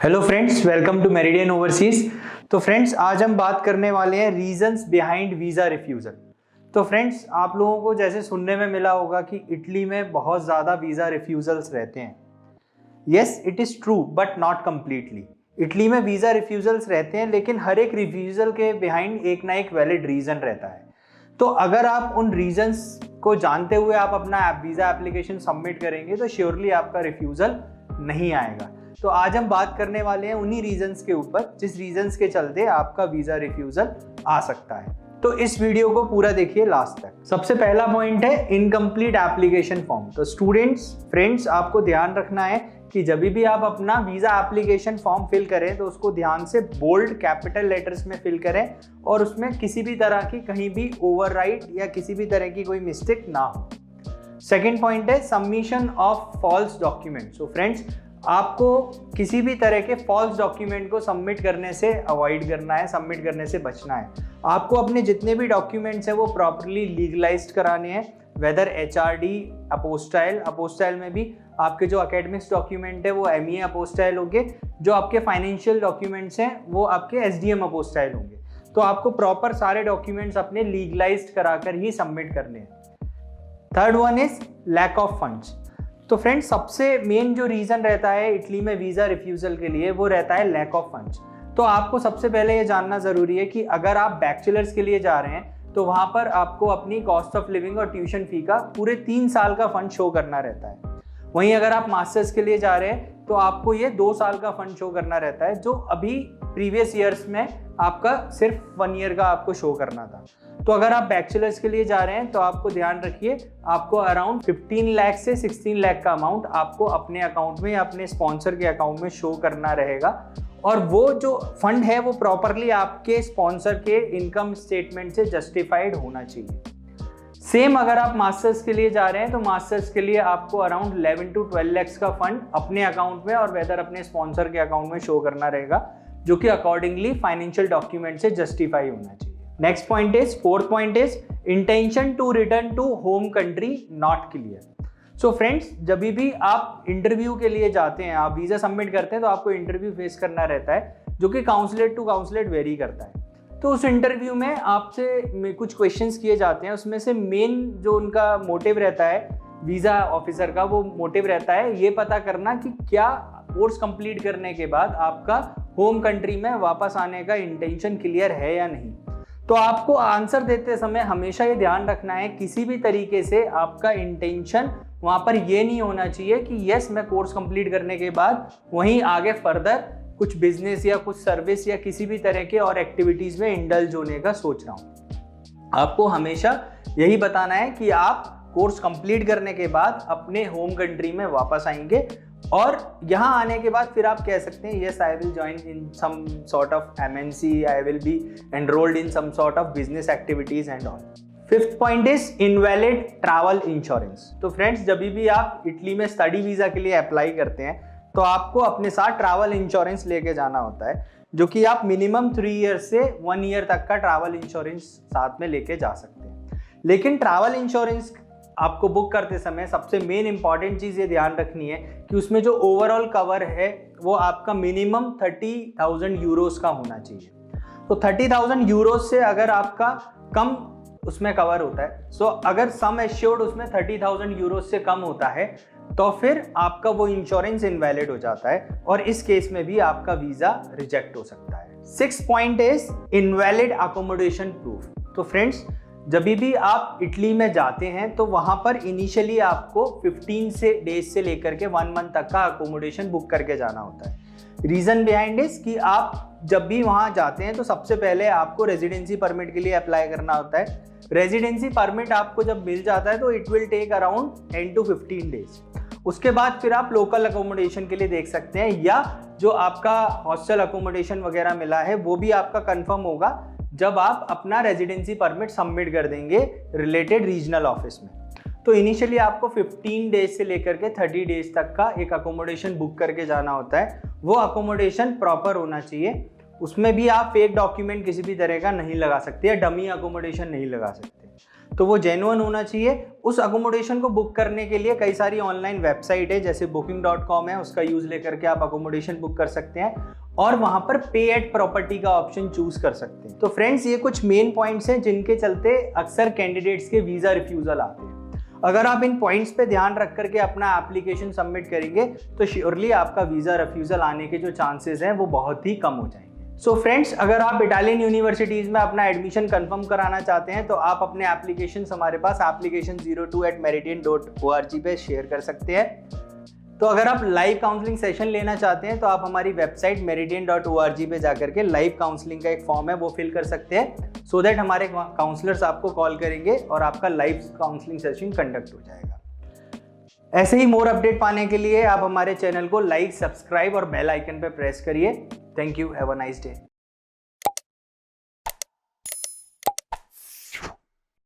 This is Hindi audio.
Hello friends, welcome to Meridian Overseas. तो फ्रेंड्स, आज हम बात करने वाले हैं रीजंस बिहाइंड वीज़ा रिफ्यूज़ल। तो फ्रेंड्स, आप लोगों को जैसे सुनने में मिला होगा कि इटली में बहुत ज़्यादा वीज़ा रिफ्यूज़ल्स रहते हैं। Yes, it is true but not completely. Italy में वीज़ा रिफ्यूज़ल्स रहते हैं, लेकिन हर एक रिफ्यूज़ल के बिहाइंड एक ना एक वैलिड रीज़न रहता है। तो अगर आप उन रीजंस को जानते हुए आप अपना वीज़ा एप्लीकेशन सबमिट करेंगे तो श्योरली आपका रिफ्यूज़ल नहीं आएगा। तो आज हम बात करने वाले हैं उन्हीं रीजंस के ऊपर जिस रीजंस के चलते आपका वीज़ा रिफ्यूज़ल आ सकता है। तो इस वीडियो को पूरा देखिए लास्ट तक। सबसे पहला पॉइंट है इनकम्प्लीट एप्लीकेशन फॉर्म। तो स्टूडेंट्स, फ्रेंड्स, आपको ध्यान रखना है कि जब भी आप अपना वीज़ा एप्लीकेशन फॉर्म फिल करें तो उसको ध्यान से बोल्ड कैपिटल लेटर्स में फिल करें और उसमें किसी भी तरह की कहीं भी ओवरराइट या किसी भी तरह की कोई मिस्टेक ना हो। सेकेंड पॉइंट है submission of false document. So friends, आपको किसी भी तरह के फॉल्स डॉक्यूमेंट को सबमिट करने से अवॉइड करना है, सबमिट करने से बचना है। आपको अपने जितने भी डॉक्यूमेंट्स हैं वो प्रॉपर्ली लीगलाइज्ड कराने हैं, वेदर HRD अपोस्टाइल में भी आपके जो एकेडमिक्स डॉक्यूमेंट है वो ME अपोस्टाइल होंगे, जो आपके फाइनेंशियल डॉक्यूमेंट्स हैं वो आपके SDM अपोस्टाइल होंगे। तो आपको प्रॉपर सारे डॉक्यूमेंट्स अपने लीगलाइज्ड कराकर ही सबमिट करने हैं। Third one is lack of funds. तो फ्रेंड्स, सबसे मेन जो रीज़न रहता है इटली में वीज़ा रिफ्यूज़ल के लिए वो रहता है लैक ऑफ फंड्स। तो आपको सबसे पहले ये जानना ज़रूरी है कि अगर आप बैचलर्स के लिए जा रहे हैं तो वहाँ पर आपको अपनी कॉस्ट ऑफ लिविंग और ट्यूशन फी का पूरे 3 साल का फंड शो करना रहता है। वहीं अगर आप मास्टर्स के लिए जा रहे हैं तो आपको ये 2 साल का फंड शो करना रहता है, जो अभी प्रीवियस ईयर्स में आपका सिर्फ 1 ईयर का आपको शो करना था। तो अगर आप बैचलर्स के लिए जा रहे हैं तो आपको ध्यान रखिए, आपको अराउंड 15 लाख से 16 लाख का अमाउंट आपको अपने अकाउंट में या अपने स्पॉन्सर के अकाउंट में शो करना रहेगा। और वो जो फंड है वो प्रॉपरली आपके स्पॉन्सर के इनकम स्टेटमेंट से जस्टिफाइड होना चाहिए। सेम अगर आप मास्टर्स के लिए जा रहे हैं तो मास्टर्स के लिए आपको अराउंड 11 to 12 लाख का फंड अपने अकाउंट में और वेदर अपने स्पॉन्सर के अकाउंट में शो करना रहेगा, जो कि अकॉर्डिंगली फाइनेंशियल डॉक्यूमेंट से जस्टिफाई होना चाहिए। Next point is, fourth point is intention to return to home country not clear. So friends, जब भी आप इंटरव्यू के लिए जाते हैं, आप वीज़ा सबमिट करते हैं तो आपको इंटरव्यू फेस करना रहता है, जो कि काउंसलेट टू काउंसलेट वेरी करता है। तो उस इंटरव्यू में आपसे कुछ क्वेश्चंस किए जाते हैं, उसमें से मेन जो उनका मोटिव रहता है वीज़ा ऑफिसर का, वो मोटिव रहता है ये पता करना कि क्या कोर्स कंप्लीट करने के बाद आपका होम कंट्री में वापस आने का इंटेंशन क्लियर है या नहीं। तो आपको आंसर देते समय हमेशा ये ध्यान रखना है किसी भी तरीके से आपका इंटेंशन वहाँ पर ये नहीं होना चाहिए कि यस, मैं कोर्स कंप्लीट करने के बाद वहीं आगे फर्दर कुछ बिजनेस या कुछ सर्विस या किसी भी तरह के और एक्टिविटीज़ में इंडल्ज होने का सोच रहा हूँ। आपको हमेशा यही बताना है कि आप कोर्स कंप्लीट करने के बाद अपने होम कंट्री में वापस आएंगे और यहाँ आने के बाद फिर आप कह सकते हैं yes, I will join in some sort of MNC, I will be enrolled in some sort of business activities and all. Fifth point is invalid travel insurance. तो फ्रेंड्स, जब भी आप इटली में स्टडी वीज़ा के लिए अप्लाई करते हैं तो आपको अपने साथ ट्रैवल इंश्योरेंस लेके जाना होता है, जो कि आप मिनिमम 3 ईयर से 1 ईयर तक का ट्रैवल इंश्योरेंस साथ में लेके जा सकते हैं। लेकिन ट्रैवल इंश्योरेंस आपको बुक करते समय सबसे मेन इंपॉर्टेंट चीज़ ये ध्यान रखनी है कि उसमें जो ओवरऑल कवर है वो आपका मिनिमम 30,000 यूरोस का होना चाहिए। तो 30,000 यूरोस से अगर आपका कम उसमें कवर होता है, सो अगर सम एश्योर्ड उसमें 30,000 यूरोस से कम होता है तो फिर आपका वो इंश्योरेंस इनवैलिड हो जाता है और इस केस में भी आपका वीज़ा रिजेक्ट हो सकता है। 6th point is invalid accommodation proof. तो फ्रेंड्स, जब भी आप इटली में जाते हैं तो वहाँ पर इनिशियली आपको 15 डेज से लेकर के 1 मंथ तक का अकोमोडेशन बुक करके जाना होता है। रीज़न बिहाइंड इज कि आप जब भी वहाँ जाते हैं तो सबसे पहले आपको रेजिडेंसी परमिट के लिए अप्लाई करना होता है। रेजिडेंसी परमिट आपको जब मिल जाता है तो it will take around 10 to 15 days. उसके बाद फिर आप लोकल अकोमोडेशन के लिए देख सकते हैं, या जो आपका हॉस्टल अकोमोडेशन वगैरह मिला है वो भी आपका कंफर्म होगा जब आप अपना रेजिडेंसी परमिट सबमिट कर देंगे रिलेटेड रीजनल ऑफिस में। तो इनिशियली आपको 15 डेज से लेकर के 30 डेज तक का एक अकोमोडेशन बुक करके जाना होता है। वो अकोमोडेशन प्रॉपर होना चाहिए, उसमें भी आप फेक डॉक्यूमेंट किसी भी तरह का नहीं लगा सकते या डमी अकोमोडेशन नहीं लगा सकते। तो वो जेन्युइन होना चाहिए। उस अकोमोडेशन को बुक करने के लिए कई सारी ऑनलाइन वेबसाइट है, जैसे booking.com है, उसका यूज लेकर के आप अकोमोडेशन बुक कर सकते हैं और वहां पर पे एट प्रॉपर्टी का ऑप्शन चूज कर सकते हैं। तो फ्रेंड्स, ये कुछ मेन पॉइंट्स हैं जिनके चलते अक्सर कैंडिडेट्स के वीजा रिफ्यूजल आते हैं। अगर आप इन पॉइंट्स पे ध्यान रख करके अपना एप्लीकेशन सबमिट करेंगे तो श्योरली आपका वीजा रिफ्यूजल आने के जो चांसेस हैं वो बहुत ही कम हो जाएंगे। सो फ्रेंड्स, अगर आप इटालियन यूनिवर्सिटीज में अपना एडमिशन कंफर्म कराना चाहते हैं तो आप अपने एप्लीकेशन हमारे पास application02@meridian.org पे शेयर कर सकते हैं। तो अगर आप लाइव काउंसलिंग सेशन लेना चाहते हैं तो आप हमारी वेबसाइट meridian.org पे जाकर के लाइव काउंसलिंग का एक फॉर्म है वो फिल कर सकते हैं, सो दैट हमारे काउंसलर्स आपको कॉल करेंगे और आपका लाइव काउंसलिंग सेशन कंडक्ट हो जाएगा। ऐसे ही मोर अपडेट पाने के लिए आप हमारे चैनल को लाइक, सब्सक्राइब और बेल आइकन पे प्रेस करिए। Thank you, have a nice day.